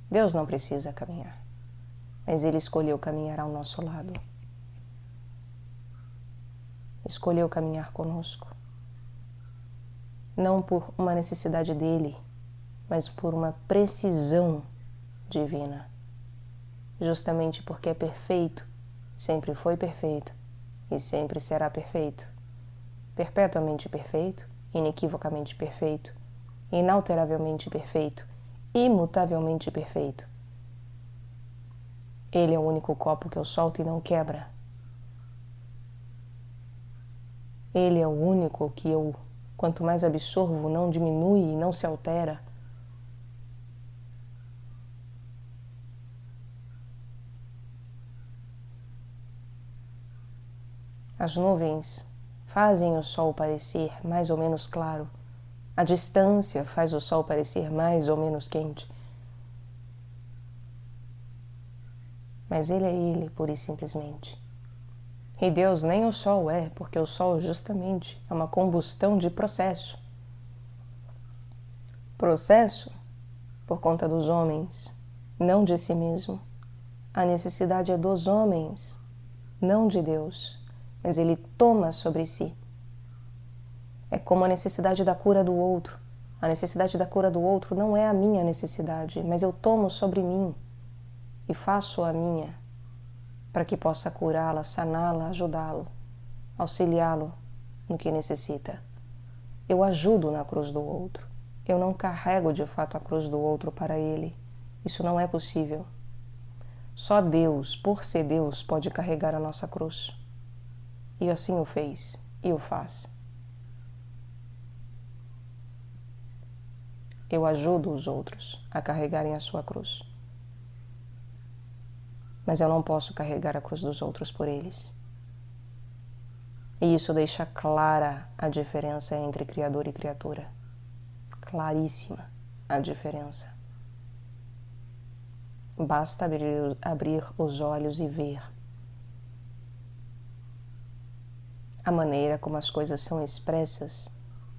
Deus não precisa caminhar. Mas Ele escolheu caminhar ao nosso lado. Escolheu caminhar conosco. Não por uma necessidade dele, mas por uma precisão divina. Justamente porque é perfeito, sempre foi perfeito e sempre será perfeito. Perpetuamente perfeito, inequivocamente perfeito, inalteravelmente perfeito, imutavelmente perfeito. Ele é o único copo que eu solto e não quebra. Ele é o único que eu, quanto mais absorvo, não diminui e não se altera. As nuvens fazem o sol parecer mais ou menos claro. A distância faz o sol parecer mais ou menos quente. Mas ele é ele, pura e simplesmente. E Deus nem o sol é, porque o sol justamente é uma combustão de processo. Processo por conta dos homens, não de si mesmo. A necessidade é dos homens, não de Deus, mas Ele toma sobre si. É como a necessidade da cura do outro. A necessidade da cura do outro não é a minha necessidade, mas eu tomo sobre mim e faço a minha, para que possa curá-la, saná-la, ajudá-lo, auxiliá-lo no que necessita. Eu ajudo na cruz do outro. Eu não carrego de fato a cruz do outro para ele. Isso não é possível. Só Deus, por ser Deus, pode carregar a nossa cruz. E assim o fez e o faz. Eu ajudo os outros a carregarem a sua cruz. Mas eu não posso carregar a cruz dos outros por eles. E isso deixa clara a diferença entre Criador e criatura. Claríssima a diferença. Basta abrir os olhos e ver a maneira como as coisas são expressas,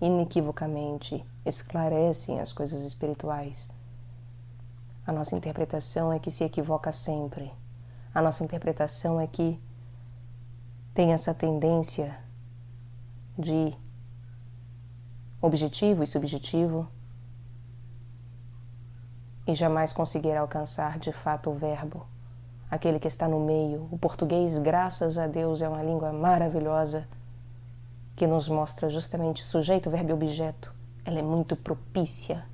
inequivocamente esclarecem as coisas espirituais. A nossa interpretação é que se equivoca sempre. A nossa interpretação é que tem essa tendência de objetivo e subjetivo e jamais conseguirá alcançar de fato o verbo, aquele que está no meio. O português, graças a Deus, é uma língua maravilhosa que nos mostra justamente sujeito, verbo e objeto. Ela é muito propícia,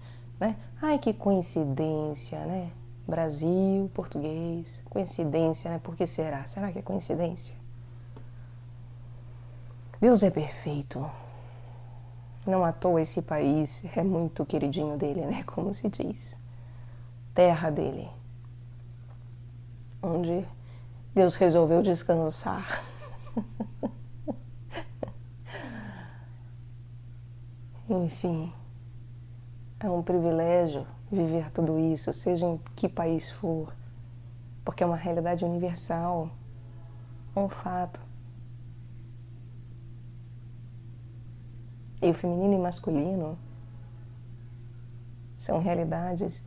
né? Ai, que coincidência, né? Brasil, português, coincidência, né? Por que será? Será que é coincidência? Deus é perfeito. Não à toa esse país é muito queridinho dele, né? Como se diz. Terra dele. Onde Deus resolveu descansar. Enfim, é um privilégio viver tudo isso, seja em que país for, porque é uma realidade universal, um fato. E o feminino e masculino são realidades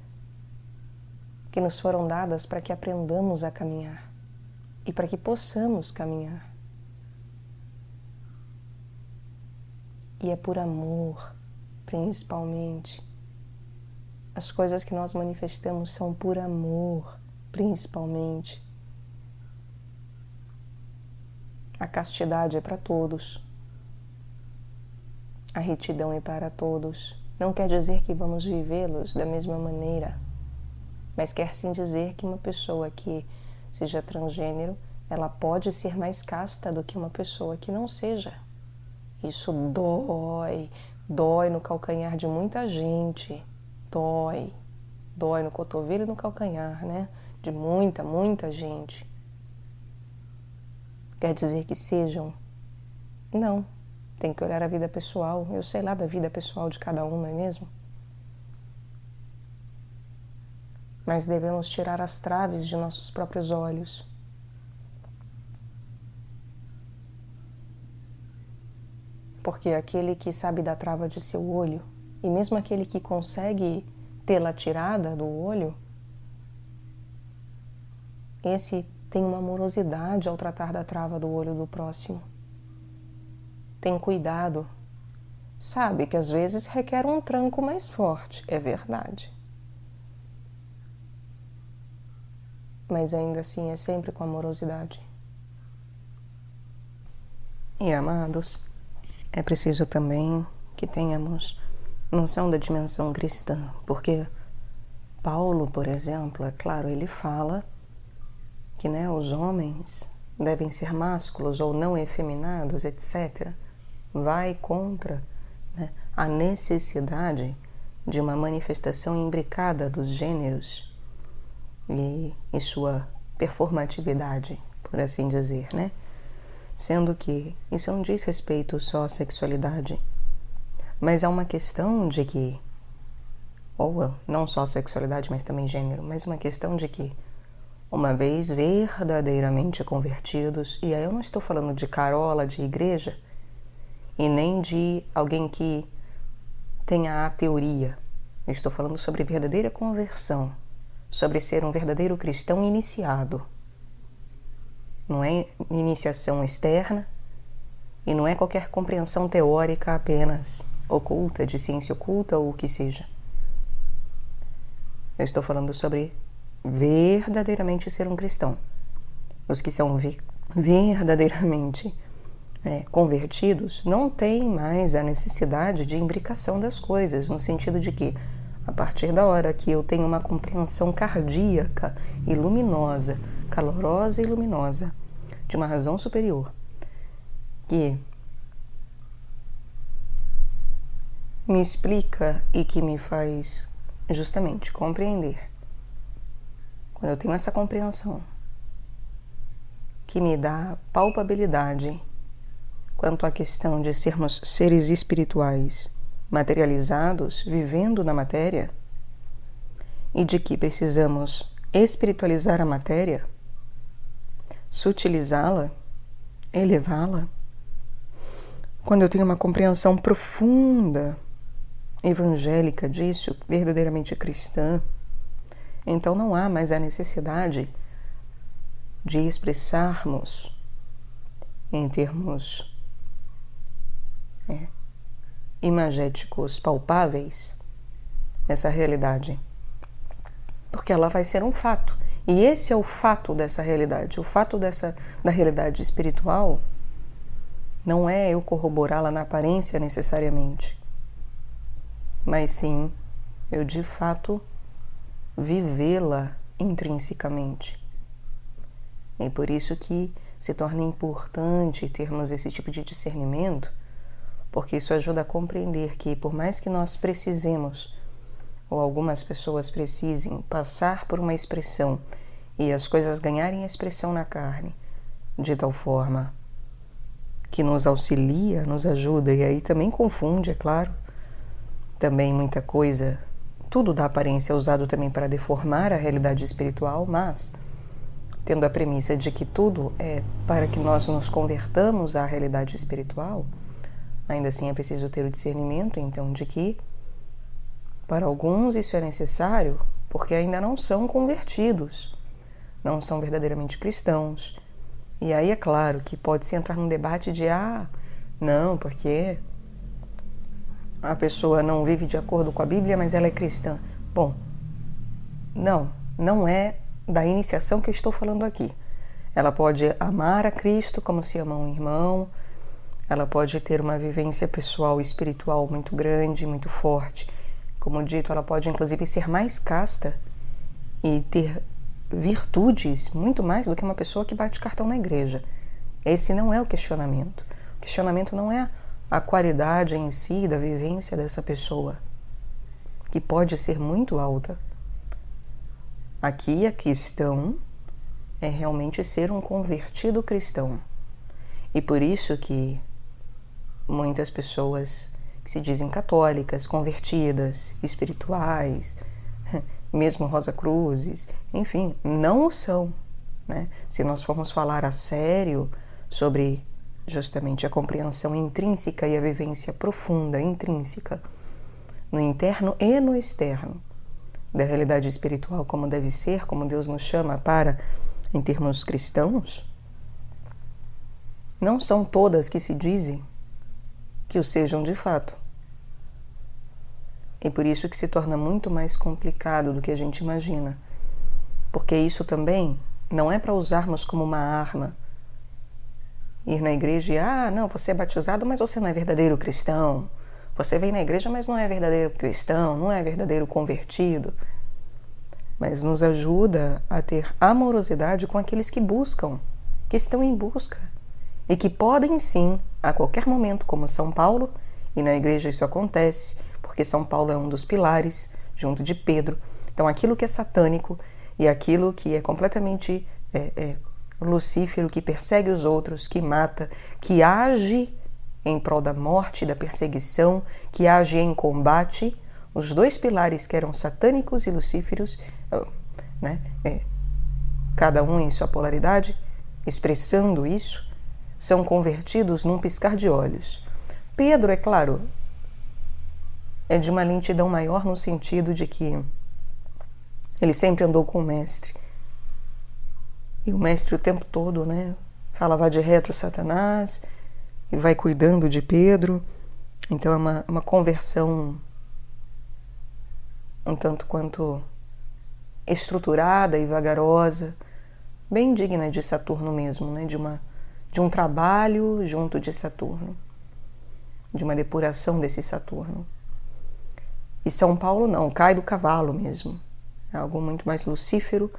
que nos foram dadas para que aprendamos a caminhar e para que possamos caminhar. E é por amor, principalmente. As coisas que nós manifestamos são por amor, principalmente. A castidade é para todos. A retidão é para todos. Não quer dizer que vamos vivê-los da mesma maneira, mas quer sim dizer que uma pessoa que seja transgênero, ela pode ser mais casta do que uma pessoa que não seja. Isso dói no calcanhar de muita gente, dói no cotovelo e no calcanhar, né? De muita gente. Quer dizer que sejam? Não, tem que olhar a vida pessoal, eu sei lá da vida pessoal de cada um, não é mesmo? Mas devemos tirar as traves de nossos próprios olhos. Porque aquele que sabe da trava de seu olho, e mesmo aquele que consegue pela tirada do olho, esse tem uma amorosidade ao tratar da trava do olho do próximo. Tem cuidado. Sabe que às vezes requer um tranco mais forte, é verdade. Mas ainda assim é sempre com amorosidade. E amados, é preciso também que tenhamos noção da dimensão cristã, porque Paulo, por exemplo, é claro, ele fala que os homens devem ser másculos ou não efeminados, etc. Vai contra a necessidade de uma manifestação imbricada dos gêneros e sua performatividade, por assim dizer, Sendo que isso não diz respeito só à sexualidade, mas há uma questão de que, ou não só sexualidade, mas também gênero, mas uma questão de que, uma vez verdadeiramente convertidos, e aí eu não estou falando de carola de igreja, e nem de alguém que tenha a teoria, eu estou falando sobre verdadeira conversão, sobre ser um verdadeiro cristão iniciado. Não é iniciação externa e não é qualquer compreensão teórica apenas oculta, de ciência oculta ou o que seja. Eu estou falando sobre verdadeiramente ser um cristão. Os que são verdadeiramente convertidos não têm mais a necessidade de imbricação das coisas, no sentido de que, a partir da hora que eu tenho uma compreensão cardíaca e luminosa, calorosa e luminosa, de uma razão superior, que me explica e que me faz justamente compreender. Quando eu tenho essa compreensão, que me dá palpabilidade quanto à questão de sermos seres espirituais, materializados, vivendo na matéria, e de que precisamos espiritualizar a matéria, sutilizá-la, elevá-la. Quando eu tenho uma compreensão profunda, evangélica disso, verdadeiramente cristã, então não há mais a necessidade de expressarmos em termos imagéticos palpáveis essa realidade, porque ela vai ser um fato. E esse é o fato dessa realidade. O fato da realidade espiritual não é eu corroborá-la na aparência necessariamente, mas sim eu de fato vivê-la intrinsecamente. E por isso que se torna importante termos esse tipo de discernimento, porque isso ajuda a compreender que, por mais que nós precisemos, ou algumas pessoas precisem, passar por uma expressão e as coisas ganharem expressão na carne, de tal forma que nos auxilia, nos ajuda, e aí também confunde, é claro, também muita coisa, tudo da aparência é usado também para deformar a realidade espiritual, mas tendo a premissa de que tudo é para que nós nos convertamos à realidade espiritual, ainda assim é preciso ter o discernimento, então, de que para alguns isso é necessário porque ainda não são convertidos, não são verdadeiramente cristãos. E aí é claro que pode-se entrar num debate de não, porque a pessoa não vive de acordo com a Bíblia, mas ela é cristã. Bom, não é da iniciação que eu estou falando aqui. Ela pode amar a Cristo como se ama um irmão, ela pode ter uma vivência pessoal e espiritual muito grande, muito forte. Como dito, ela pode inclusive ser mais casta e ter virtudes muito mais do que uma pessoa que bate cartão na igreja. Esse não é o questionamento. O questionamento não é a qualidade em si da vivência dessa pessoa, que pode ser muito alta. Aqui a questão é realmente ser um convertido cristão. E por isso que muitas pessoas que se dizem católicas, convertidas, espirituais, mesmo Rosa Cruzes, enfim, não o são, Se nós formos falar a sério sobre justamente a compreensão intrínseca e a vivência profunda, intrínseca, no interno e no externo, da realidade espiritual como deve ser, como Deus nos chama para, em termos cristãos, não são todas que se dizem que o sejam de fato. E por isso que se torna muito mais complicado do que a gente imagina. Porque isso também não é para usarmos como uma arma. Ir na igreja e, não, você é batizado, mas você não é verdadeiro cristão. Você vem na igreja, mas não é verdadeiro cristão, não é verdadeiro convertido. Mas nos ajuda a ter amorosidade com aqueles que buscam, que estão em busca. E que podem sim, a qualquer momento, como São Paulo, e na igreja isso acontece, porque São Paulo é um dos pilares, junto de Pedro. Então aquilo que é satânico e aquilo que é completamente lucífero, que persegue os outros, que mata, que age em prol da morte, da perseguição, que age em combate, os dois pilares que eram satânicos e lucíferos, cada um em sua polaridade, expressando isso, são convertidos num piscar de olhos. Pedro, é claro, é de uma lentidão maior no sentido de que ele sempre andou com o mestre. E o mestre o tempo todo, falava de retro Satanás e vai cuidando de Pedro. Então é uma conversão um tanto quanto estruturada e vagarosa, bem digna de Saturno mesmo, de um trabalho junto de Saturno, de uma depuração desse Saturno. E São Paulo não, cai do cavalo mesmo. É algo muito mais lucífero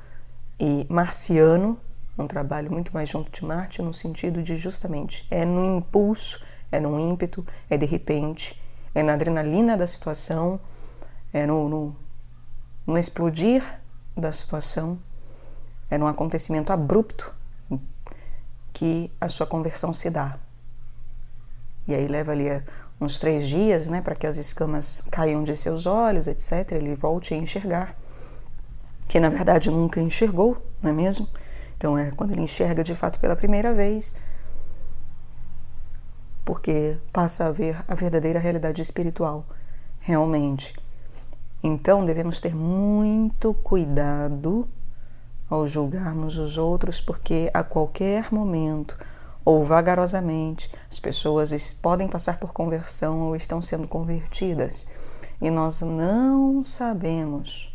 e marciano, um trabalho muito mais junto de Marte, no sentido de justamente, é no impulso, é no ímpeto, é de repente, é na adrenalina da situação, é no explodir da situação, é num acontecimento abrupto que a sua conversão se dá. E aí leva ali uns 3 dias, para que as escamas caiam de seus olhos, etc. Ele volte a enxergar, que na verdade nunca enxergou, não é mesmo? Então é quando ele enxerga de fato pela primeira vez, porque passa a ver a verdadeira realidade espiritual, realmente. Então devemos ter muito cuidado ao julgarmos os outros, porque a qualquer momento, ou vagarosamente, as pessoas podem passar por conversão ou estão sendo convertidas, e nós não sabemos.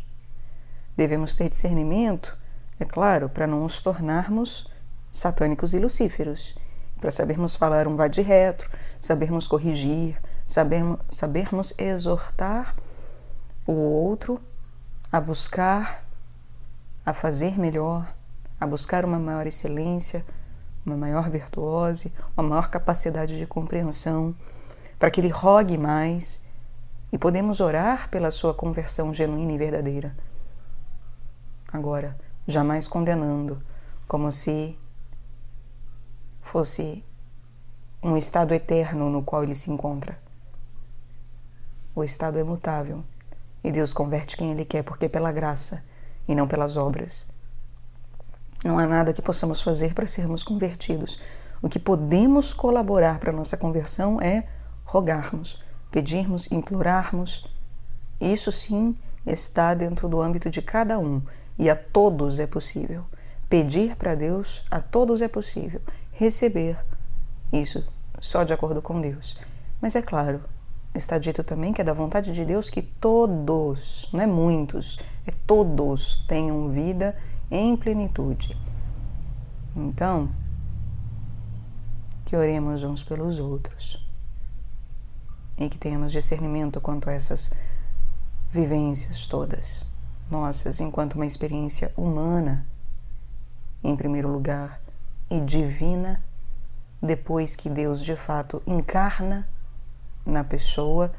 Devemos ter discernimento, é claro, para não nos tornarmos satânicos e lucíferos, para sabermos falar um vade retro, sabermos corrigir, sabermos exortar o outro a buscar, a fazer melhor, a buscar uma maior excelência, uma maior virtuose, uma maior capacidade de compreensão, para que ele rogue mais, e podemos orar pela sua conversão genuína e verdadeira. Agora, jamais condenando, como se fosse um estado eterno no qual ele se encontra. O estado é mutável, e Deus converte quem Ele quer, porque é pela graça e não pelas obras. Não há nada que possamos fazer para sermos convertidos. O que podemos colaborar para a nossa conversão é rogarmos, pedirmos, implorarmos. Isso sim está dentro do âmbito de cada um, e a todos é possível. Pedir para Deus, a todos é possível. Receber, isso só de acordo com Deus. Mas é claro, está dito também que é da vontade de Deus que todos, não é muitos, é todos tenham vida em plenitude. Então, que oremos uns pelos outros e que tenhamos discernimento quanto a essas vivências todas, nossas, enquanto uma experiência humana, em primeiro lugar, e divina, depois que Deus de fato encarna na pessoa,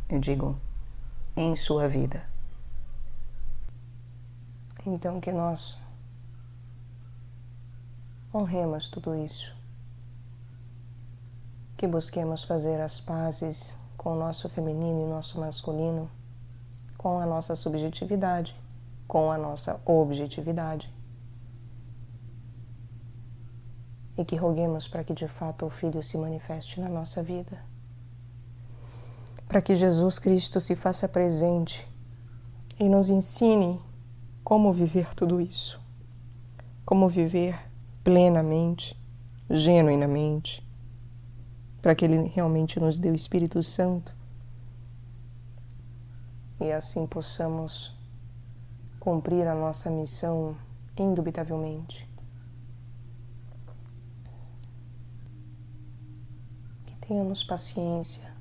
eu digo, em sua vida. Então que nós honremos tudo isso, que busquemos fazer as pazes com o nosso feminino e nosso masculino, com a nossa subjetividade, com a nossa objetividade, e que roguemos para que de fato o Filho se manifeste na nossa vida, para que Jesus Cristo se faça presente e nos ensine como viver tudo isso, como viver plenamente, genuinamente, para que Ele realmente nos dê o Espírito Santo e assim possamos cumprir a nossa missão indubitavelmente. Que tenhamos paciência,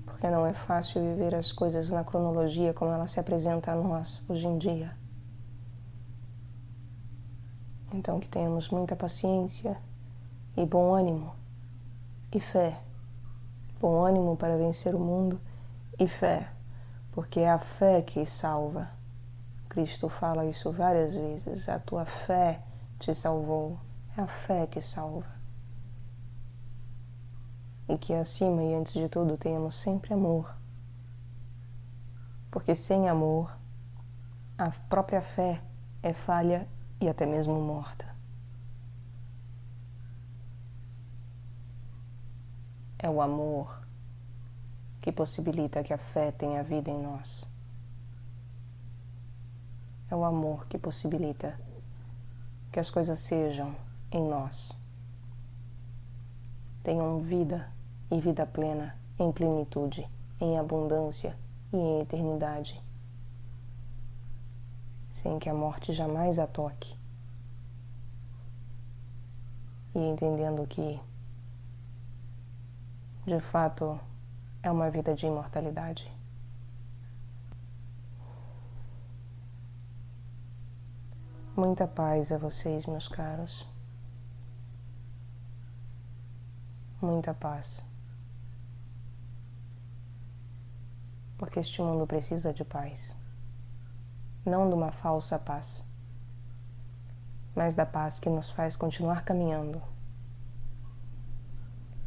porque não é fácil viver as coisas na cronologia como ela se apresenta a nós hoje em dia. Então que tenhamos muita paciência e bom ânimo e fé. Bom ânimo para vencer o mundo e fé, porque é a fé que salva. Cristo fala isso várias vezes. A tua fé te salvou. É a fé que salva. E que acima e antes de tudo tenhamos sempre amor. Porque sem amor, a própria fé é falha e até mesmo morta. É o amor que possibilita que a fé tenha vida em nós. É o amor que possibilita que as coisas sejam em nós. Tenham vida e vida plena, em plenitude, em abundância e em eternidade, sem que a morte jamais a toque. E entendendo que, de fato, é uma vida de imortalidade. Muita paz a vocês, meus caros. Muita paz. Porque este mundo precisa de paz. Não de uma falsa paz, mas da paz que nos faz continuar caminhando.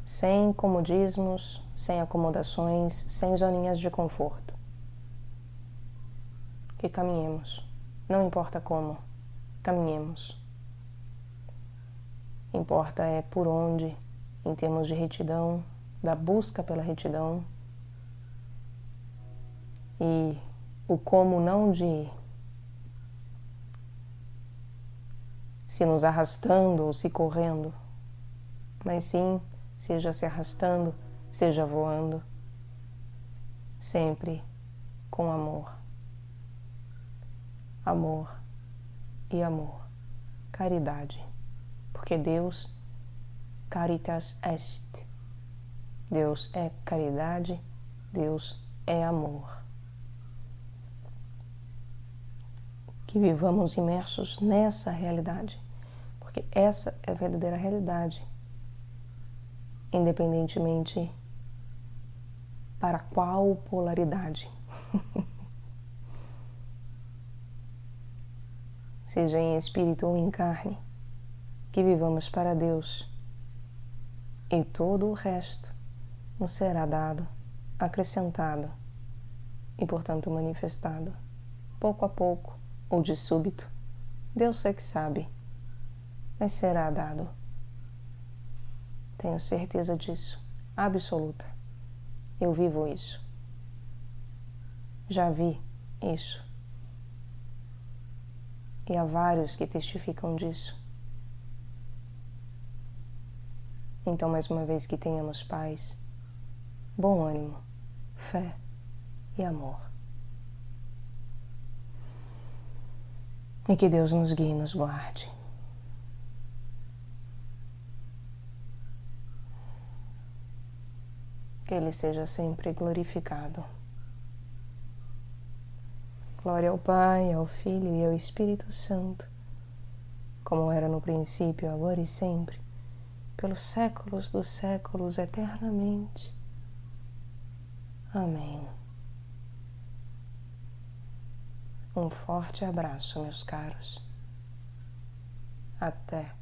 Sem comodismos, sem acomodações, sem zoninhas de conforto. Que caminhemos, não importa como, caminhemos. Importa é por onde, em termos de retidão, da busca pela retidão, e o como não de se nos arrastando ou se correndo, mas sim, seja se arrastando, seja voando, sempre com amor. Amor e amor. Caridade. Porque Deus, caritas est. Deus é caridade, Deus é amor. Que vivamos imersos nessa realidade, porque essa é a verdadeira realidade, independentemente para qual polaridade. Seja em espírito ou em carne, que vivamos para Deus, e todo o resto nos será dado, acrescentado e, portanto, manifestado, pouco a pouco ou de súbito. Deus é que sabe, mas será dado. Tenho certeza disso, absoluta. Eu vivo isso. Já vi isso. E há vários que testificam disso. Então, mais uma vez, que tenhamos paz, bom ânimo, fé e amor. E que Deus nos guie e nos guarde. Que Ele seja sempre glorificado. Glória ao Pai, ao Filho e ao Espírito Santo, como era no princípio, agora e sempre, pelos séculos dos séculos, eternamente. Amém. Um forte abraço, meus caros. Até.